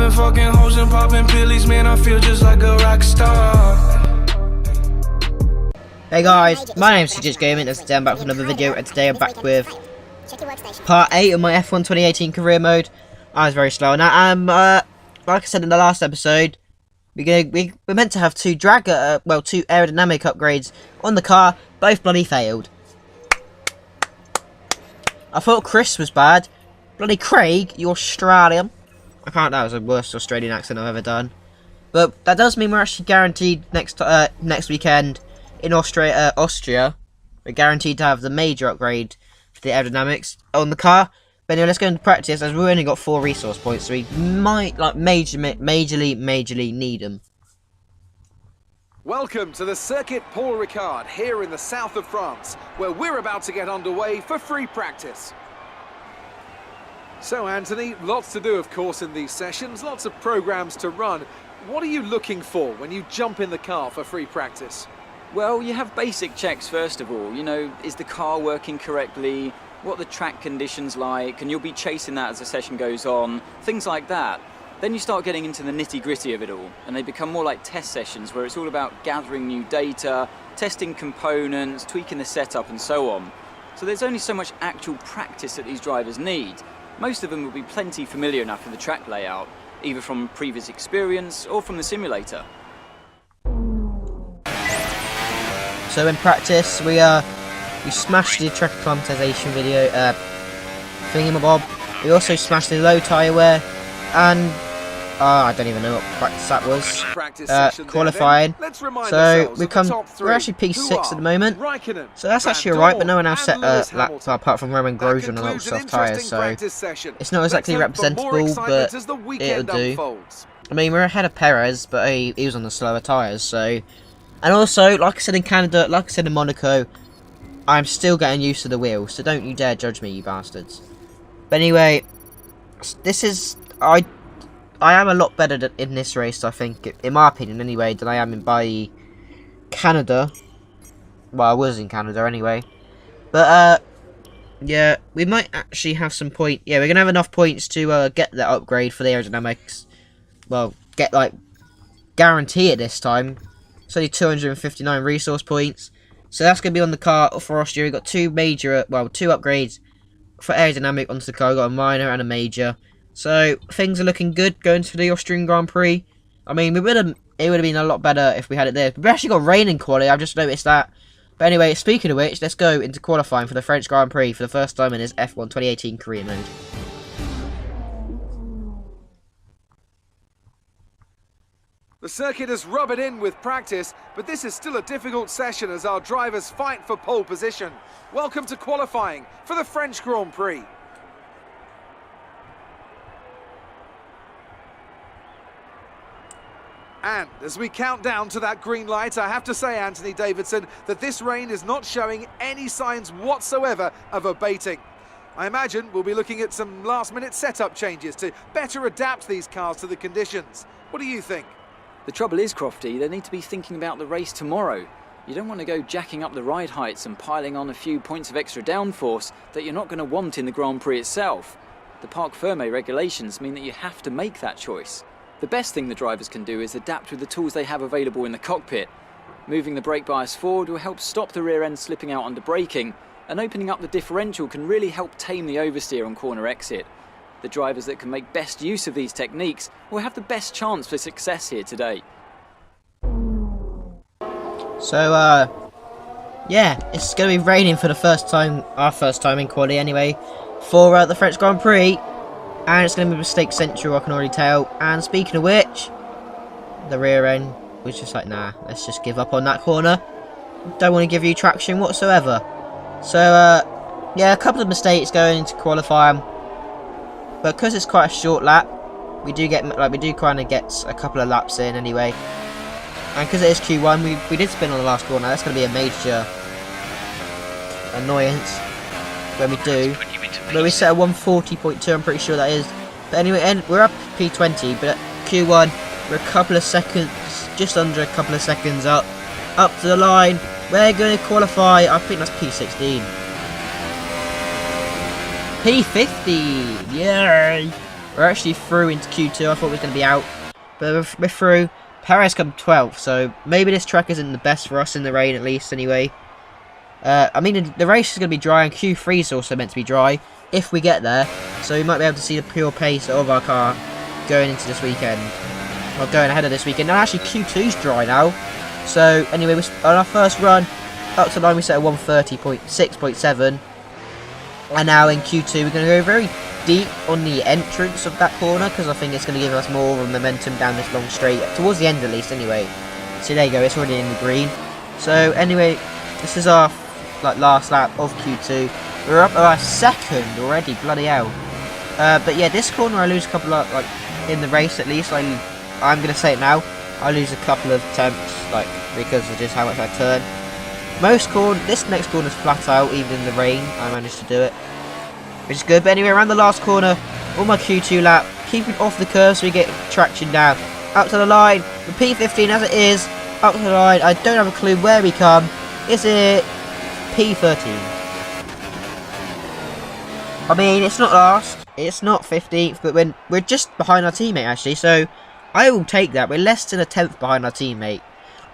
been fucking hoes and popping pillies, man, I feel just like a rock star. Hey guys, my name's CJ Gaming, and today I'm back with another video, and today I'm back with part 8 of my F1 2018 career mode. I was very slow, and like I said in the last episode, we're meant to have two aerodynamic upgrades on the car, both bloody failed. I thought Chris was bad. Bloody Craig, you Australian. That was the worst Australian accent I've ever done. But that does mean we're actually guaranteed next weekend in Austria. We're guaranteed to have the major upgrade for the aerodynamics on the car. But anyway, let's go into practice, as we've only got 4 resource points, so we might majorly need them. Welcome to the Circuit Paul Ricard here in the south of France, where we're about to get underway for free practice. So Anthony, lots to do of course in these sessions, lots of programs to run. What are you looking for when you jump in the car for free practice? Well, you have basic checks first of all. You know, is the car working correctly? What are the track conditions like? And you'll be chasing that as the session goes on. Things like that. Then you start getting into the nitty-gritty of it all, and they become more like test sessions where it's all about gathering new data, testing components, tweaking the setup and so on. So there's only so much actual practice that these drivers need. Most of them will be plenty familiar enough with the track layout, either from previous experience or from the simulator. So in practice, we smashed the track acclimatization video thingamabob. We also smashed the low tyre wear, and I don't even know what practice that was. Qualifying. So we're actually P6 at the moment. So that's actually alright, but no one else set laps apart from Roman Grosjean on little soft tyres, so it's not exactly representable, but it'll do. I mean, we're ahead of Perez, but he was on the slower tyres, so. And also, like I said in Canada, like I said in Monaco, I'm still getting used to the wheels, so don't you dare judge me, you bastards. But anyway, this is I am a lot better in this race, I think, in my opinion anyway, than I am in Canada. Well, I was in Canada anyway. But, yeah, we might actually have some points. Yeah, we're going to have enough points to get that upgrade for the aerodynamics. Well, guarantee it this time. It's only 259 resource points. So that's going to be on the car for Austria. We've got two upgrades for aerodynamic onto the car. We've got a minor and a major. So things are looking good going to the Austrian Grand Prix. I mean, it would have been a lot better if we had it there. We've actually got rain in quality. I've just noticed that. But anyway, speaking of which, let's go into qualifying for the French Grand Prix for the first time in his F1 2018 career mode. The circuit has rubbed it in with practice, but this is still a difficult session as our drivers fight for pole position. Welcome to qualifying for the French Grand Prix. And as we count down to that green light, I have to say, Anthony Davidson, that this rain is not showing any signs whatsoever of abating. I imagine we'll be looking at some last-minute setup changes to better adapt these cars to the conditions. What do you think? The trouble is, Crofty, they need to be thinking about the race tomorrow. You don't want to go jacking up the ride heights and piling on a few points of extra downforce that you're not going to want in the Grand Prix itself. The Parc Fermé regulations mean that you have to make that choice. The best thing the drivers can do is adapt with the tools they have available in the cockpit. Moving the brake bias forward will help stop the rear end slipping out under braking, and opening up the differential can really help tame the oversteer on corner exit. The drivers that can make best use of these techniques will have the best chance for success here today. So, yeah, it's going to be raining for the first time, our first time in quali anyway, for the French Grand Prix. And it's going to be mistake central, I can already tell. And speaking of which, the rear end was just like, nah, let's just give up on that corner. Don't want to give you traction whatsoever. So, yeah, a couple of mistakes going into qualifying. But because it's quite a short lap, we do kind of get a couple of laps in anyway. And because it is Q1, we did spin on the last corner. That's going to be a major annoyance when we do. But we set a 140.2, I'm pretty sure that is. But anyway, and we're up P20, but at Q1, we're a couple of seconds, just under a couple of seconds up to the line. We're going to qualify, I think that's P16. P50, yay! We're actually through into Q2. I thought we was going to be out, but we're through. Perez come 12th, so maybe this track isn't the best for us in the rain, at least, anyway. I mean, the race is going to be dry, and Q3 is also meant to be dry, if we get there. So we might be able to see the pure pace of our car going into this weekend. Or going ahead of this weekend. Now, actually, Q2's dry now. So, anyway, on our first run, up to the line we set at 130.6.7. And now in Q2, we're going to go very deep on the entrance of that corner, because I think it's going to give us more of a momentum down this long straight, towards the end at least anyway. So there you go, it's already in the green. So anyway, this is our last lap of Q2. We're up to our second already, bloody hell. But yeah, this corner I lose a couple of, in the race at least, I'm going to say it now, I lose a couple of attempts, because of just how much I turn. This next corner's flat out, even in the rain, I managed to do it, which is good. But anyway, around the last corner, on my Q2 lap, keeping off the curve so we get traction down. Out to the line, the P15 as it is, up to the line. I don't have a clue where we come. Is it P13? I mean, it's not last, it's not 15th, but we're just behind our teammate actually, so I will take that. We're less than a 10th behind our teammate.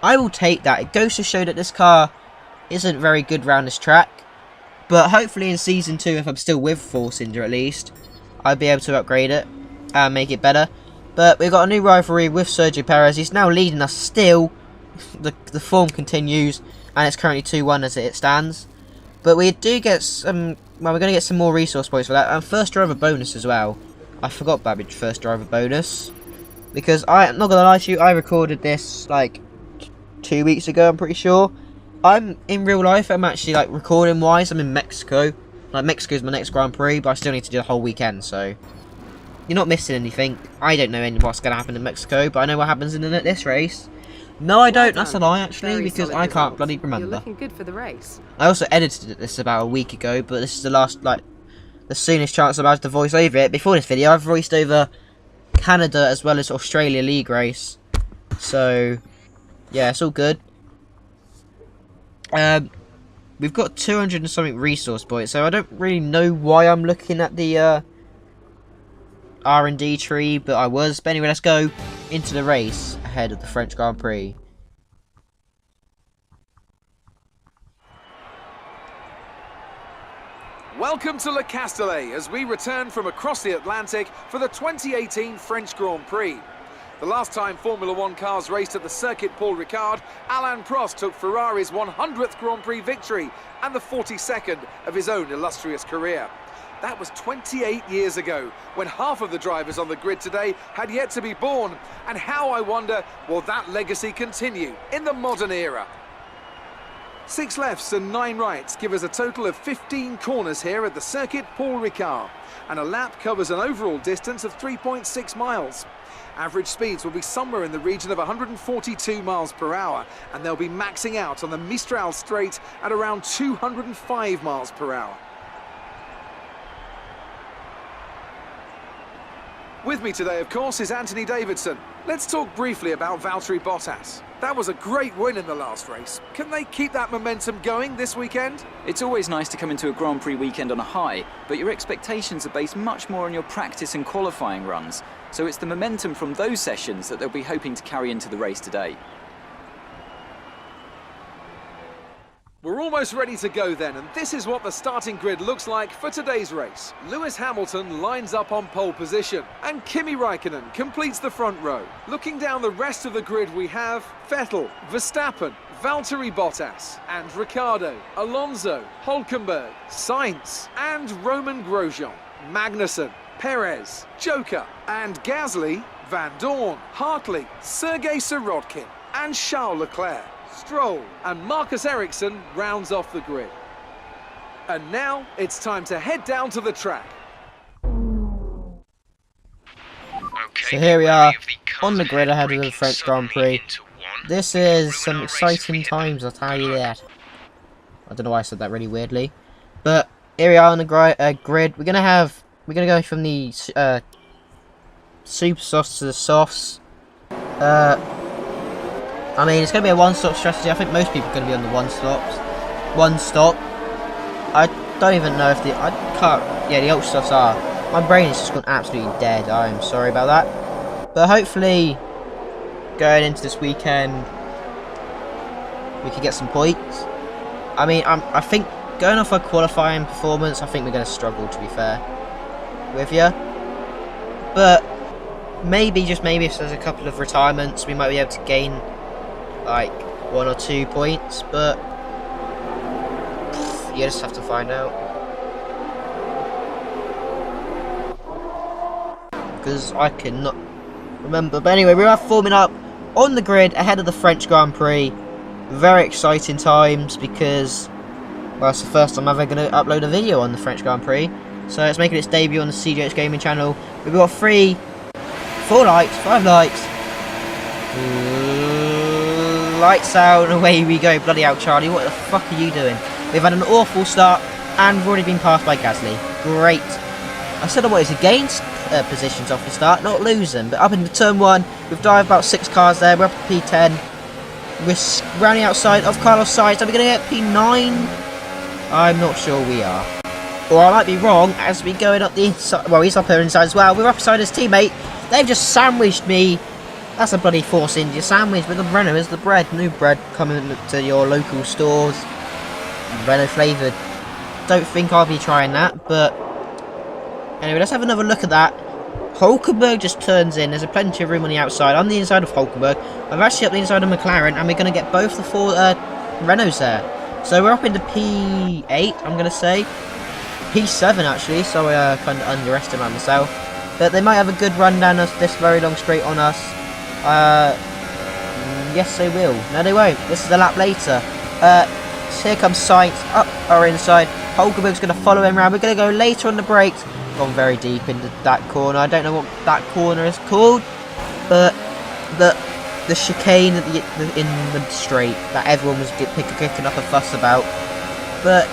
I will take that. It goes to show that this car isn't very good around this track, but hopefully in Season 2, if I'm still with Force India at least, I'll be able to upgrade it and make it better. But we've got a new rivalry with Sergio Perez. He's now leading us still. The form continues, and it's currently 2-1 as it stands. But we do get some, well, we're going to get some more resource points for that, and first driver bonus as well. I forgot about the first driver bonus, because I'm not going to lie to you, I recorded this 2 weeks ago, I'm pretty sure. I'm in real life, I'm actually recording wise, I'm in Mexico. Mexico's my next Grand Prix, but I still need to do the whole weekend, so you're not missing anything. I don't know what's going to happen in Mexico, but I know what happens in this race. No, I don't. That's a lie, actually, because I can't bloody remember. You're looking good for the race. I also edited this about a week ago, but this is the last, the soonest chance I'm about to voice over it. Before this video, I've voiced over Canada as well as Australia League race. So, yeah, it's all good. We've got 200 and something resource points, so I don't really know why I'm looking at the R&D tree, but I was. But anyway, let's go into the race ahead of the French Grand Prix. Welcome to Le Castellet as we return from across the Atlantic for the 2018 French Grand Prix. The last time Formula One cars raced at the Circuit Paul Ricard, Alain Prost took Ferrari's 100th Grand Prix victory and the 42nd of his own illustrious career. That was 28 years ago, when half of the drivers on the grid today had yet to be born. And how, I wonder, will that legacy continue in the modern era? 6 lefts and 9 rights give us a total of 15 corners here at the Circuit Paul Ricard, and a lap covers an overall distance of 3.6 miles. Average speeds will be somewhere in the region of 142 miles per hour, and they'll be maxing out on the Mistral Straight at around 205 miles per hour. With me today, of course, is Anthony Davidson. Let's talk briefly about Valtteri Bottas. That was a great win in the last race. Can they keep that momentum going this weekend? It's always nice to come into a Grand Prix weekend on a high, but your expectations are based much more on your practice and qualifying runs. So it's the momentum from those sessions that they'll be hoping to carry into the race today. We're almost ready to go then, and this is what the starting grid looks like for today's race. Lewis Hamilton lines up on pole position, and Kimi Raikkonen completes the front row. Looking down the rest of the grid, we have Vettel, Verstappen, Valtteri Bottas, and Ricciardo, Alonso, Hülkenberg, Sainz, and Roman Grosjean, Magnussen, Perez, Joker, and Gasly, Van Dorn, Hartley, Sergei Sirotkin, and Charles Leclerc. Stroll and Marcus Ericsson rounds off the grid. And now it's time to head down to the track. So here we are on the grid ahead of the French Grand Prix. This is some exciting times, I'll tell you that. I don't know why I said that really weirdly, but here we are on the grid. We're gonna go from the super softs to the softs. I mean, it's going to be a one-stop strategy. I think most people are going to be on the one stop. I don't even know if the ultra softs are. My brain has just gone absolutely dead. I'm sorry about that. But hopefully, going into this weekend, we can get some points. I mean, I think going off our qualifying performance, I think we're going to struggle, to be fair with you. But maybe, just maybe, if there's a couple of retirements, we might be able to gain like 1 or 2 points. But you just have to find out, because I cannot remember. But anyway, we are forming up on the grid ahead of the French Grand Prix. Very exciting times, because, well, it's the first time I'm ever going to upload a video on the French Grand Prix. So it's making its debut on the CJH Gaming channel. We've got 4 lights, 5 lights. Lights out, and away we go. Bloody hell, Charlie, what the fuck are you doing? We've had an awful start, and we've already been passed by Gasly. Great. I said I wanted to gain positions off the start, not lose them. But up into turn 1, we've dived about 6 cars there. We're up to P10. We're rounding outside of Carlos Sainz. Are we going to get P9? I'm not sure we are. Or I might be wrong, as we going up the inside. Well, he's up here inside as well. We're up beside his teammate. They've just sandwiched me. That's a bloody Force India sandwich with the Renault as the bread. New bread coming to your local stores. Renault flavoured. Don't think I'll be trying that, but anyway, let's have another look at that. Hulkenberg just turns in. There's plenty of room on the outside. On the inside of Hulkenberg. I'm actually up the inside of McLaren, and we're going to get both the 4 Renaults there. So we're up into P8, I'm going to say. P7 actually, so I kind of underestimate myself. But they might have a good run down this very long straight on us. Yes, they will. No, they won't. This is a lap later. So here comes Sainz up our inside. Hulkenberg's going to follow him around. We're going to go later on the brakes. Gone very deep into that corner. I don't know what that corner is called, but the chicane in the straight that everyone was kicking up a fuss about. But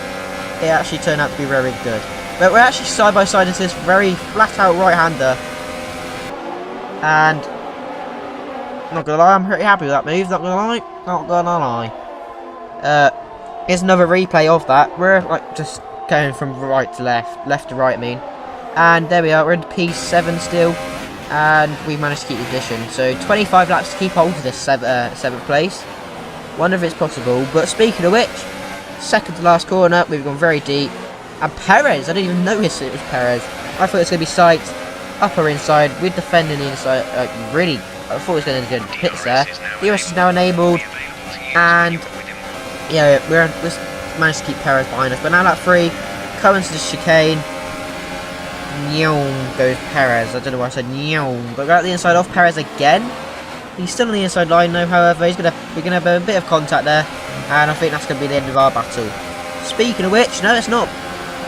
it actually turned out to be very good. But we're actually side by side into this very flat out right-hander. And not gonna lie, I'm pretty happy with that move, not gonna lie. Not gonna lie. Here's another replay of that. We're like just going from right to left, left to right I mean. And there we are, we're in P7 still. And we managed to keep the position. So 25 laps to keep hold of this 7th place. Wonder if it's possible. But speaking of which, second to last corner, we've gone very deep. And Perez, I didn't even notice it was Perez. I thought it was going to be Sainz, upper inside, with defending the inside. Really, I thought it was going to go to pits there. DRS is now enabled. And yeah, we managed to keep Perez behind us. But now lap 3, coming to the chicane. Nyeong goes Perez. I don't know why I said Nyeong. But we're at the inside of Perez again. He's still on the inside line though, however. We're going to have a bit of contact there. And I think that's going to be the end of our battle. Speaking of which, no, it's not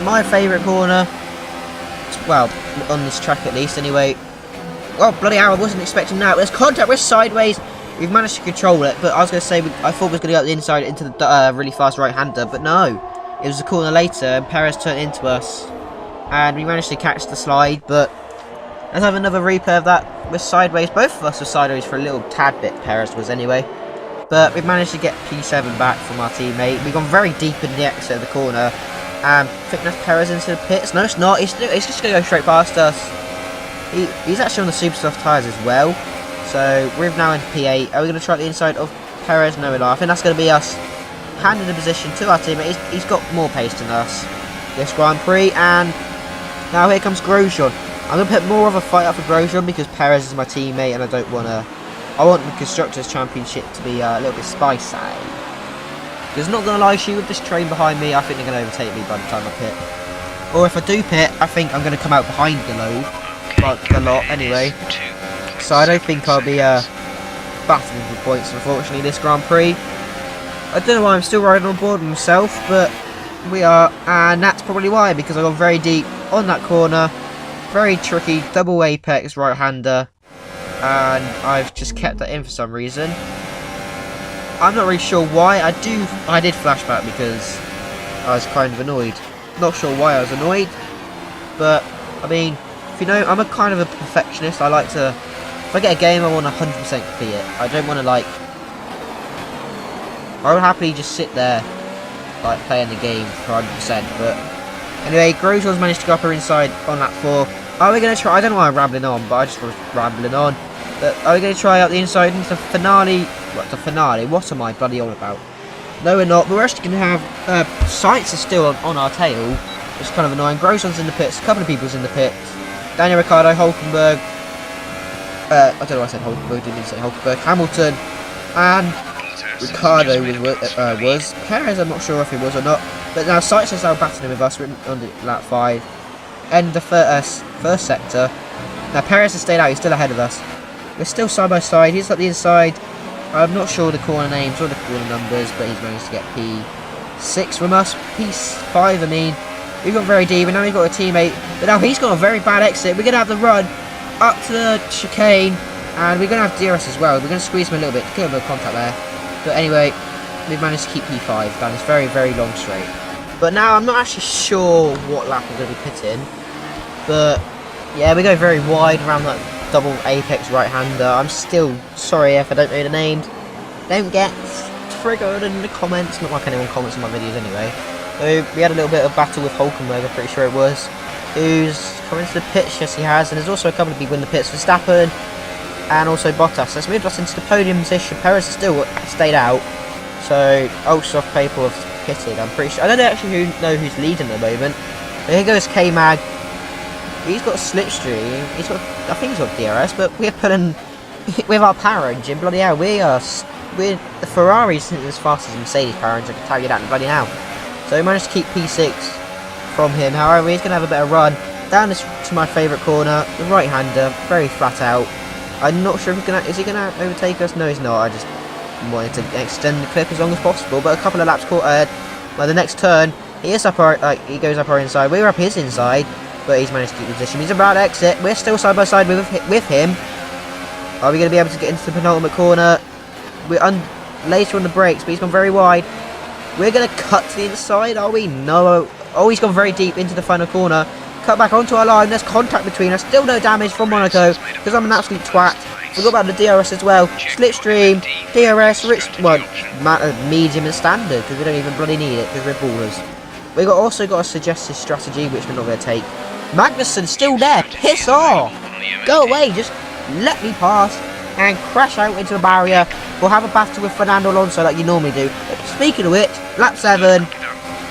my favourite corner. Well, on this track at least, anyway. Oh, bloody hell, I wasn't expecting that. There's contact, we're sideways. We've managed to control it, but I was going to say, I thought we was going to go up the inside into the really fast right-hander, but no. It was a corner later, and Perez turned into us. And we managed to catch the slide, but let's have another replay of that. We're sideways. Both of us were sideways for a little tad bit, Perez was anyway. But we've managed to get P7 back from our teammate. We've gone very deep in the exit of the corner. And I think that's Perez into the pits. No, it's not. He's just going to go straight past us. He's actually on the super soft tyres as well. So we're now into P8. Are we going to try the inside of Perez? No, we're not. I think that's going to be us handing the position to our teammate. He's got more pace than us this Grand Prix. And now here comes Grosjean. I'm going to put more of a fight up for Grosjean because Perez is my teammate and I don't want to... I want the Constructors' Championship to be a little bit spicy. Because not going to lie to you, with this train behind me, I think they're going to overtake me by the time I pit. Or if I do pit, I think I'm going to come out behind the load. Like a lot, anyway. So I don't think I'll be battling for points, unfortunately, this Grand Prix. I don't know why I'm still riding on board with myself, but we are. And that's probably why, because I got very deep on that corner. Very tricky, double apex right-hander. And I've just kept that in for some reason. I'm not really sure why. I did flashback because I was kind of annoyed. Not sure why I was annoyed, but I mean, if you know, I'm a kind of a perfectionist. I like to, if I get a game, I want 100% complete it. I don't want to like, I would happily just sit there like playing the game for 100%, but Anyway, Grosjean's managed to go up her inside on lap 4. Are we going to try? I don't know why I'm rambling on, but I just was rambling on. But are we going to try out the inside into the finale? What, the finale? What am I bloody on about? No, we're not. We're actually going to have Sainz is still on our tail, which is kind of annoying. Grosjean's in the pits. A couple of people's in the pits. Daniel Ricciardo, Hulkenberg. I don't know why I said Hulkenberg. Didn't say Hulkenberg. Hamilton and Ricciardo was. Perez, I'm not sure if he was or not. But now Sainz is now battling with us. We're on lap 5. End the first sector. Now Perez has stayed out. He's still ahead of us. We're still side by side. He's at the inside. I'm not sure the corner names or the corner numbers, but he's managed to get P6 from us. P5, I mean. We've got very deep, and now we've got a teammate. But now he's got a very bad exit. We're going to have the run up to the chicane, and we're going to have DRS as well. We're going to squeeze him a little bit to get a bit of contact there. But anyway, we've managed to keep P5 down this very, very long straight. But now I'm not actually sure what lap we're going to be pitting. But yeah, we go very wide around that double apex right-hander. I'm still sorry if I don't know the names. Don't get triggered in the comments. Not like anyone comments on my videos anyway. So we had a little bit of battle with Hulkenberg, I'm pretty sure it was, who's coming to the pits. Yes, he has. And there's also a couple of people in the pits, Verstappen and also Bottas. That's moved us into the podium position. Perez has still stayed out. So ultra soft paper have pitted, I'm pretty sure. I don't actually know who's leading at the moment. But here goes K-Mag. He's got a slipstream. I think he's got DRS, but we're pulling with our power engine. Bloody hell, we're the Ferraris isn't as fast as the Mercedes power engine. I can tell you that bloody now. So we managed to keep P6 from him. However, he's going to have a better run down this to my favourite corner, the right-hander, very flat out. I'm not sure if is he going to overtake us? No, he's not. I just wanted to extend the clip as long as possible. But a couple of laps caught by the next turn, he goes up our inside. We were up his inside, but he's managed to keep the position. He's about to exit. We're still side by side with him. Are we going to be able to get into the penultimate corner? We're later on the brakes, but he's gone very wide. We're going to cut to the inside, are we? No. Oh, he's gone very deep into the final corner. Cut back onto our line. There's contact between us. Still no damage from Monaco, because I'm an absolute twat. Forgot about the DRS as well. Slipstream, DRS, medium and standard, because we don't even bloody need it, because we're ballers. We've also got a suggested strategy, which we're not going to take. Magnussen's still there. Piss off. Go away. Just let me pass and crash out into the barrier. We'll have a battle with Fernando Alonso like you normally do. But speaking of which, lap 7,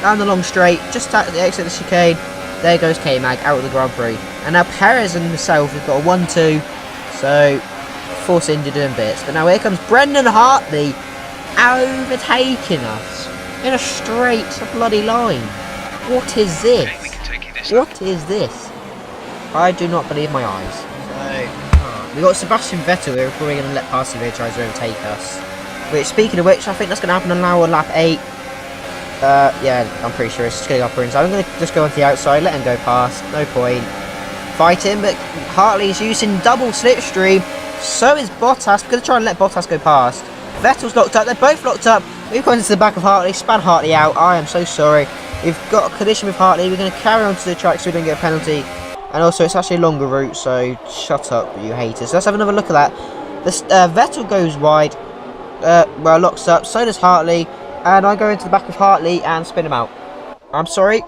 down the long straight, just at the exit of the chicane, there goes K-Mag out of the Grand Prix. And now Perez and himself have got a 1-2, so Force India doing bits. But now here comes Brendan Hartley overtaking us in a straight bloody line. What is this? What is this? I do not believe my eyes. So, we got Sebastian Vettel here, probably going to let Parsivir try to overtake us. Which, speaking of which, I think that's going to happen on our lap 8. Yeah, I'm pretty sure it's just going to go up inside. I'm going to just go onto the outside, let him go past. No point fighting, but Hartley's using double slipstream. So is Bottas. We're going to try and let Bottas go past. Vettel's locked up. They're both locked up. We've gone into the back of Hartley, span Hartley out. I am so sorry. We've got a collision with Hartley. We're going to carry on to the track so we don't get a penalty. And also, it's actually a longer route, so shut up, you haters. So let's have another look at that. This, Vettel goes wide. Well, locks up. So does Hartley. And I go into the back of Hartley and spin him out. I'm sorry.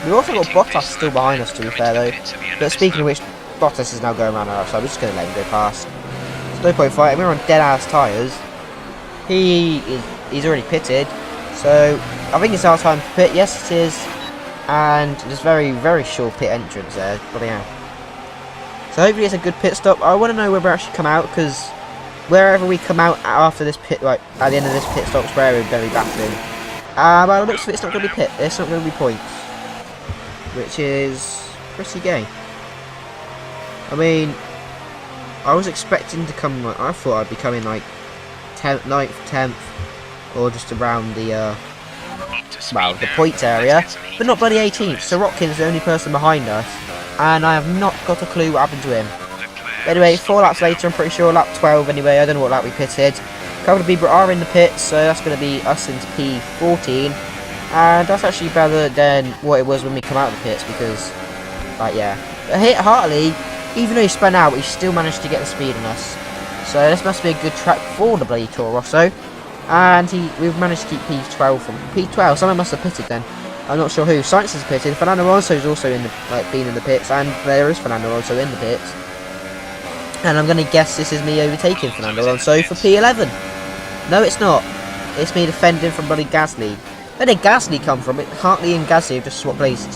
We've also got Bottas still behind us, to be fair, though. But speaking of which, Bottas is now going around our outside. We're just going to let him go past. There's no point fighting. We're on dead-ass tyres. He's already pitted. So, I think it's our time to pit. Yes, it is. And there's very, very short pit entrance there. Bloody hell. So, hopefully it's a good pit stop. I want to know where we actually come out, because wherever we come out after this pit, like, at the end of this pit stop's where we're very battling. But it looks like it's not going to be pit. It's not going to be points. Which is pretty gay. I mean, I was expecting to come, like, I thought I'd be coming, like, 10th, 9th, 10th, or just around the, well, the points area, but not bloody 18th. So Rotkin's the only person behind us, and I have not got a clue what happened to him. But anyway, 4 laps later, I'm pretty sure, lap 12 anyway, I don't know what lap we pitted. A couple of people are in the pits, so that's going to be us into P14, and that's actually better than what it was when we come out of the pits, because, like, yeah. But hit Hartley, even though he spun out, he still managed to get the speed on us. So this must be a good track for the bloody Toro Rosso. And we've managed to keep P12 from P12. Someone must have pitted then. I'm not sure who. Sainz is pitted. Fernando Alonso's also in the been in the pits, and there is Fernando Alonso in the pits. And I'm going to guess this is me overtaking Fernando Alonso for P11. No, it's not. It's me defending from bloody Gasly. Where did Gasly come from? Hartley and Gasly have just swapped places.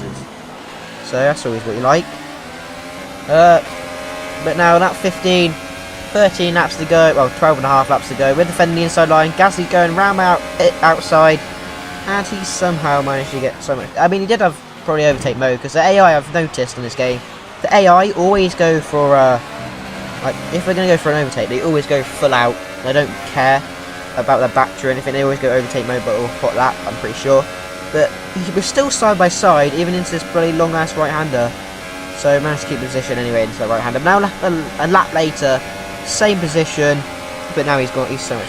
So that's always what you like. But now that 13 laps to go, well 12.5 laps to go, we're defending the inside line. Gasly going round outside, and he somehow managed to get so much. I mean, he did have probably overtake mode, because the AI I've noticed in this game, the AI always go for like if they're going to go for an overtake, they always go full out. They don't care about their battery or anything. They always go overtake mode, but we'll hot lap, I'm pretty sure. But we're still side by side, even into this bloody long ass right hander. So managed to keep the position anyway into the right hander. Now a lap later, same position, but now he's so much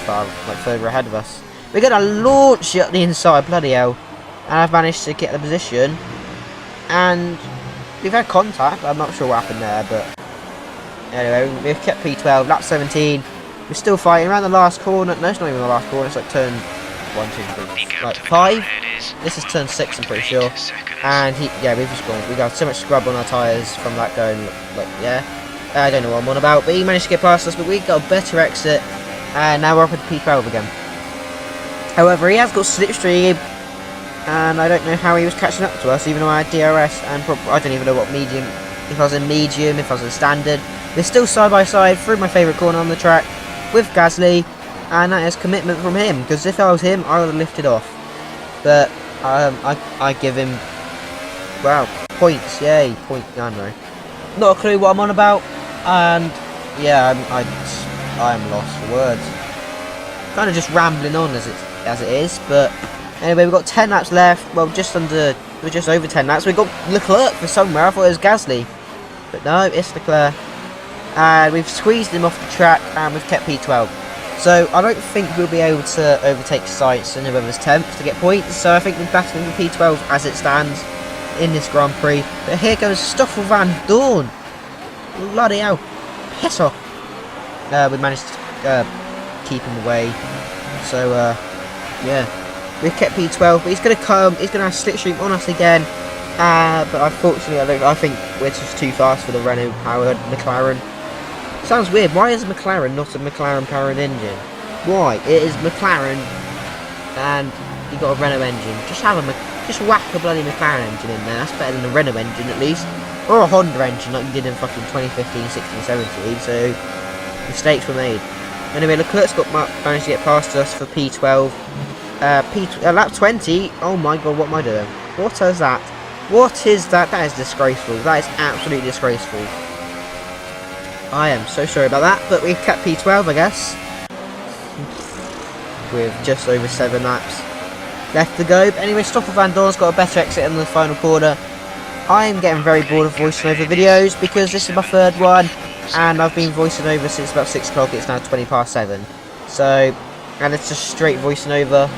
further ahead of us. We're gonna launch it up the inside, bloody hell. And I've managed to get the position. And we've had contact, I'm not sure what happened there, but anyway, we've kept P12, lap 17. We're still fighting around the last corner. No, it's not even the last corner, it's like turn 1, 2, 3, like 5. This is turn 6, I'm pretty sure. And we got so much scrub on our tyres from that going, like, yeah. I don't know what I'm on about, but he managed to get past us, but we got a better exit. And now we're up at P12 again. However, he has got slipstream, and I don't know how he was catching up to us, even though I had DRS, and I don't even know what medium, if I was in medium, if I was in standard. We're still side by side through my favourite corner on the track with Gasly, and that is commitment from him, because if I was him, I would have lifted off. But I give him, wow, points, yay, I don't know. Not a clue what I'm on about, and yeah, I am lost for words. Kind of just rambling on as it is, but anyway, we've got 10 laps left. Well, we're just over 10 laps. We've got Leclerc for somewhere. I thought it was Gasly, but no, it's Leclerc. And we've squeezed him off the track, and we've kept P12. So I don't think we'll be able to overtake Sainz and whoever's 10th to get points. So I think we're battling for P12 as it stands in this Grand Prix. But here goes Stoffel Van Dorn. Bloody hell, piss off. We managed to keep him away. So yeah, we've kept P12, but he's going to come. He's going to have slipstream on us again. But unfortunately, I think we're just too fast for the Renault-powered McLaren. Sounds weird. Why is McLaren not a McLaren-powered engine? Why? It is McLaren, and you got a Renault engine. Just whack a bloody McLaren engine in there. That's better than a Renault engine at least, or a Honda engine like you did in fucking 2015, 16, 17. So mistakes were made. Anyway, Leclerc's managed to get past us for P12. Lap 20. Oh my god, what am I doing? What is that? What is that? That is disgraceful. That is absolutely disgraceful. I am so sorry about that, but we've kept P12, I guess. With just over 7 laps left to go. But anyway, Stoffel Van Dorn's got a better exit in the final corner. I'm getting very bored of voicing over videos because this is my 3rd one, and I've been voicing over since about 6 o'clock. It's now 20 past 7. So, and it's just straight voicing over.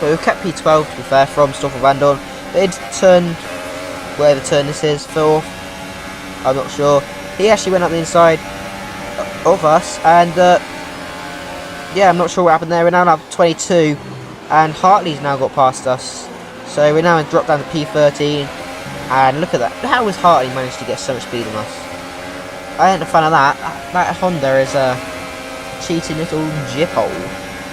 But we've kept P12 to be fair from Stoffel Van Dorn. But it's turned, whatever turn this is, 4th. I'm not sure. He actually went up the inside of us, and yeah, I'm not sure what happened there. We're now at 22, and Hartley's now got past us. So we're now dropped down to P13, and look at that. How has Hartley managed to get so much speed on us? I ain't a fan of that. That Honda is a cheating little jiphole.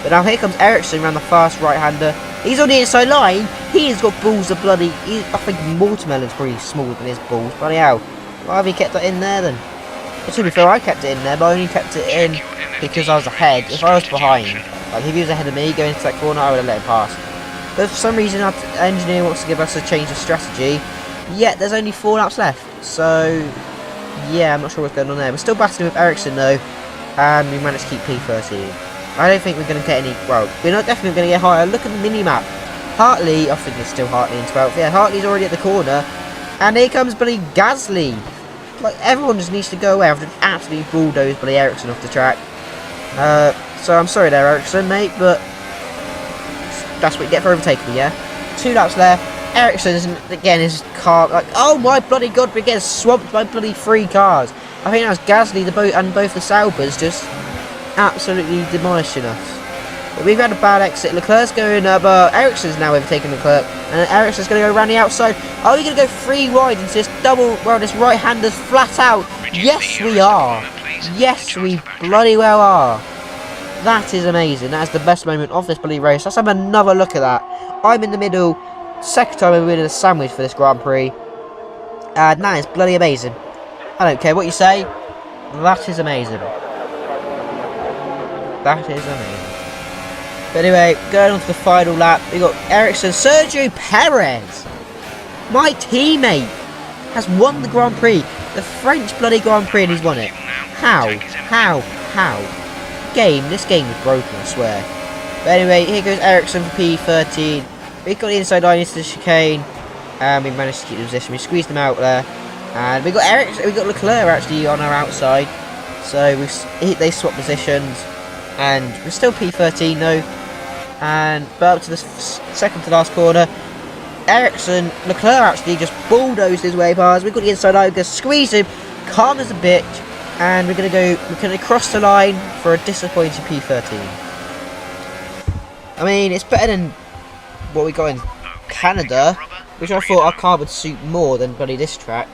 But now here comes Ericsson around the fast right-hander. He's on the inside line. He's got balls of bloody... I think Watermelon's pretty smaller than his balls. Bloody hell. Why have he kept that in there then? But to be fair, I kept it in there, but I only kept it in because I was ahead. If I was behind, like if he was ahead of me going into that corner, I would have let him pass. But for some reason, our engineer wants to give us a change of strategy. Yet there's only 4 laps left. So, yeah, I'm not sure what's going on there. We're still battling with Ericsson though, and we managed to keep P13. I don't think we're going to get any... Well, we're not definitely going to get higher. Look at the mini-map. Hartley, I think it's still Hartley in 12th. Yeah, Hartley's already at the corner. And here comes bloody Gasly. Like, everyone just needs to go away after absolutely bulldoze bloody Ericsson off the track. So I'm sorry there, Ericsson, mate, but that's what you get for overtaking me, yeah? 2 laps left. Ericsson, again, his car... Like, oh my bloody god, we're getting swamped by bloody 3 cars. I think that was Gasly, the boat, and both the Saubers just... absolutely demolishing us. But we've had a bad exit. Leclerc's going up. Ericsson's now overtaken Leclerc. And Ericsson's going to go around the outside. Are we going to go 3 wide into this this right-hander's flat out? Yes, we are. Yes, we bloody well are. That is amazing. That is the best moment of this bloody race. Let's have another look at that. I'm in the middle. Second time I'm winning a sandwich for this Grand Prix. And that is bloody amazing. I don't care what you say. That is amazing. That is amazing. But anyway, going on to the final lap. We got Ericsson, Sergio Perez. My teammate has won the Grand Prix. The French bloody Grand Prix, and he's won it. How? This game is broken, I swear. But anyway, here goes Ericsson for P13. We got the inside line into the chicane, and we managed to keep the position. We squeezed them out there, and we got Leclerc actually on our outside. So they swapped positions, and we're still P13 though. But up to the second to last corner, Leclerc actually just bulldozed his way past. We've got the inside line, we're going to squeeze him, calm as a bitch, and we're going to cross the line for a disappointing P13. I mean, it's better than what we got in Canada, which I thought our car would suit more than bloody this track.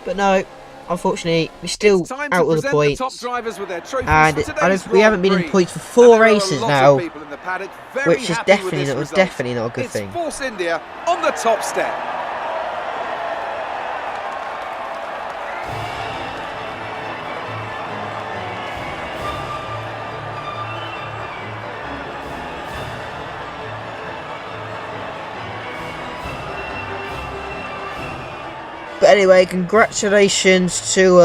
But no, unfortunately, we're still out of the points. And we haven't been in points for 4 races now, which is definitely not a good thing. Force India on the top step. But anyway, congratulations to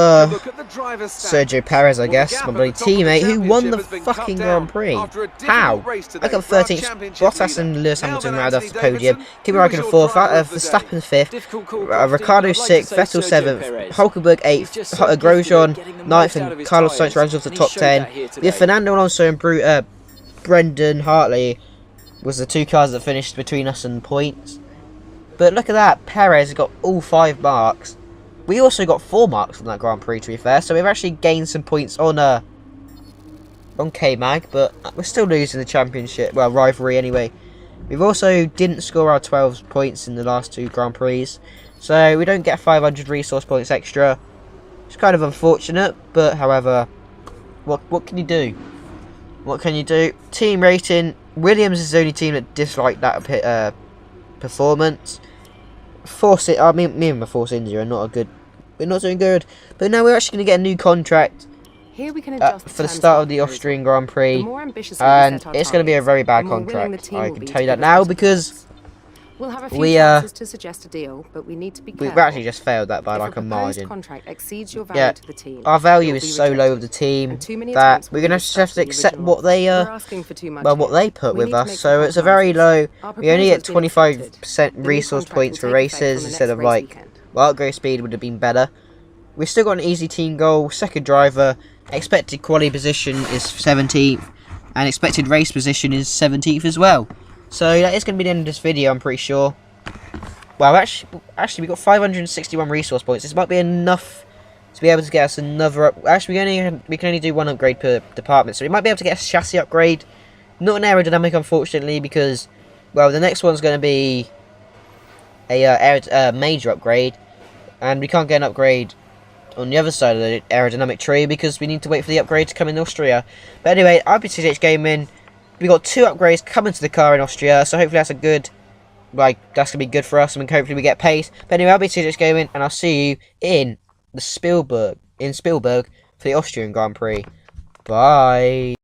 Sergio Perez, I guess, my bloody teammate, who won the fucking Grand Prix. How? I got 13th, Bottas and Lewis Hamilton round off the podium, Kimi Räikkönen 4th, Verstappen 5th, Ricciardo 6th, Vettel 7th, Hulkenberg 8th, Grosjean 9th, and Carlos Sainz rounds off the top 10. We have Fernando Alonso and Brendan Hartley was the 2 cars that finished between us and points. But look at that, Perez got all 5 marks. We also got 4 marks from that Grand Prix, to be fair, so we've actually gained some points on K-Mag, but we're still losing the championship, well, rivalry anyway. We've also didn't score our 12 points in the last 2 Grand Prix, so we don't get 500 resource points extra. It's kind of unfortunate, but however, what can you do? What can you do? Team rating, Williams is the only team that disliked that performance. Me and my Force India are we're not doing good. But now we're actually going to get a new contract Here we can adjust for the start of the Austrian Grand Prix, and it's going to be a very bad contract. I can tell you that now, because we'll have a few chances to suggest a deal, but we need to be careful. We've actually just failed that by like a margin. Contract exceeds your value to the team, our value is so low with the team that we're going to have to accept what they what they put with us. So it's a very low. We only get 25% resource points for races instead of upgrade speed would have been better. We've still got an easy team goal, second driver, expected quality position is 17th, and expected race position is 17th as well. So that is going to be the end of this video, I'm pretty sure. Well, actually we got 561 resource points. This might be enough to be able to get us another actually, we can only do 1 upgrade per department, so we might be able to get a chassis upgrade. Not an aerodynamic, unfortunately, because, well, the next one's going to be a major upgrade, and we can't get an upgrade on the other side of the aerodynamic tree because we need to wait for the upgrade to come in Austria. But anyway, I've been CH Gaming. We got 2 upgrades coming to the car in Austria, so hopefully that's that's gonna be good for us, and hopefully we get paid. But anyway, I'll be CH Gaming, and I'll see you in Spielberg for the Austrian Grand Prix. Bye.